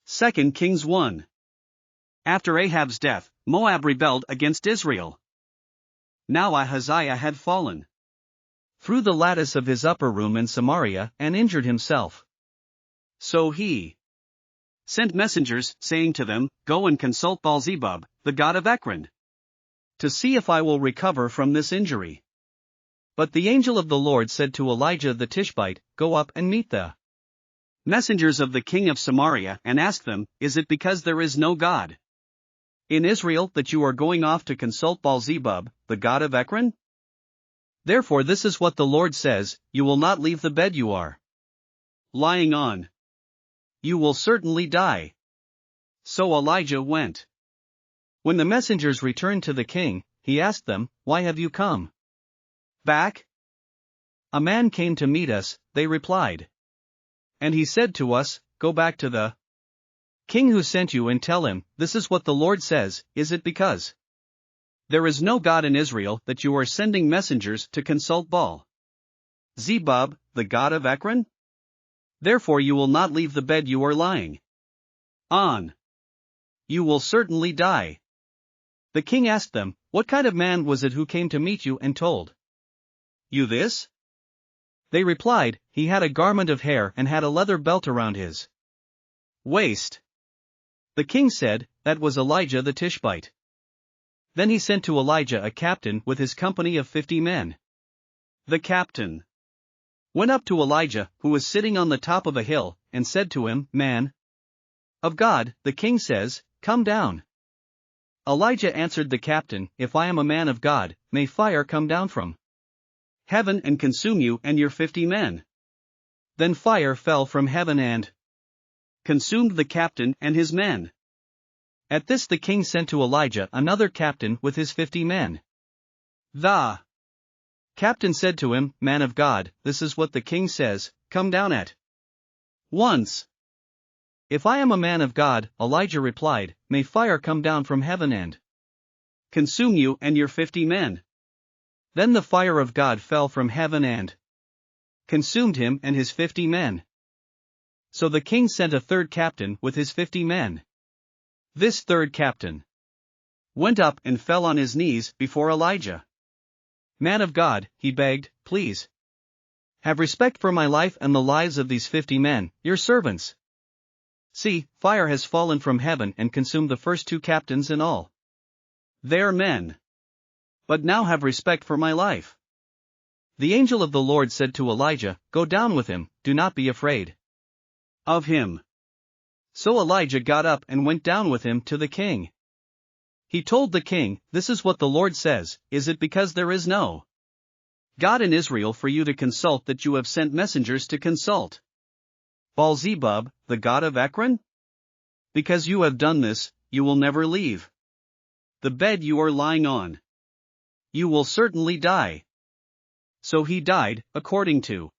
2 Kings 1. After Ahab's death, Moab rebelled against Israel. Now Ahaziah had fallen through the lattice of his upper room in Samaria and injured himself. So he sent messengers, saying to them, Go and consult Baal-Zebub, the god of Ekron, to see if I will recover from this injury. But the angel of the Lord said to Elijah the Tishbite, Go up and meet the messengers of the king of Samaria and ask them, Is it because there is no God in Israel that you are going off to consult Baal-Zebub, the god of Ekron? Therefore this is what the Lord says, You will not leave the bed you are lying on. You will certainly die. So Elijah went. When the messengers returned to the king, he asked them, Why have you come back? A man came to meet us, they replied. And he said to us, Go back to the king who sent you and tell him, This is what the Lord says, Is it because there is no God in Israel that you are sending messengers to consult Baal-Zebub, the god of Ekron? Therefore you will not leave the bed you are lying on. You will certainly die. The king asked them, What kind of man was it who came to meet you and told you this? They replied, He had a garment of hair and had a leather belt around his waist. The king said, That was Elijah the Tishbite. Then he sent to Elijah a captain with his company of 50 men. The captain went up to Elijah, who was sitting on the top of a hill, and said to him, Man of God, the king says, Come down. Elijah answered the captain, If I am a man of God, may fire come down from heaven and consume you and your 50 men. Then fire fell from heaven and consumed the captain and his men. At this the king sent to Elijah another captain with his 50 men. The captain said to him, Man of God, this is what the king says, Come down at once. If I am a man of God, Elijah replied, May fire come down from heaven and consume you and your 50 men. Then the fire of God fell from heaven and consumed him and his 50 men. So the king sent a third captain with his 50 men. This third captain went up and fell on his knees before Elijah. Man of God, he begged, Please have respect for my life and the lives of these 50 men, your servants. See, fire has fallen from heaven and consumed the first 2 captains and all their men. But now have respect for my life. The angel of the Lord said to Elijah, Go down with him, do not be afraid of him. So Elijah got up and went down with him to the king. He told the king, This is what the Lord says, Is it because there is no God in Israel for you to consult that you have sent messengers to consult Baal-Zebub, the god of Ekron? Because you have done this, you will never leave the bed you are lying on. You will certainly die. So he died, according to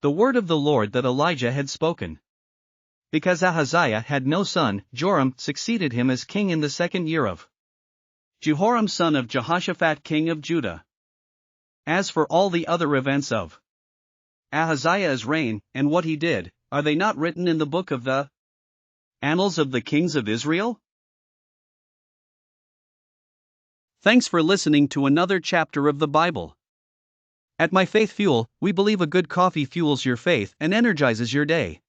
the word of the Lord that Elijah had spoken. Because Ahaziah had no son, Joram succeeded him as king in the 2nd year of Jehoram son of Jehoshaphat king of Judah. As for all the other events of Ahaziah's reign, and what he did, are they not written in the book of the Annals of the Kings of Israel? Thanks for listening to another chapter of the Bible. At My Faith Fuel, we believe a good coffee fuels your faith and energizes your day.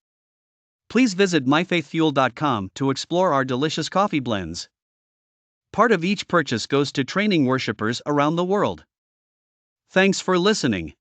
Please visit myfaithfuel.com to explore our delicious coffee blends. Part of each purchase goes to training worshipers around the world. Thanks for listening.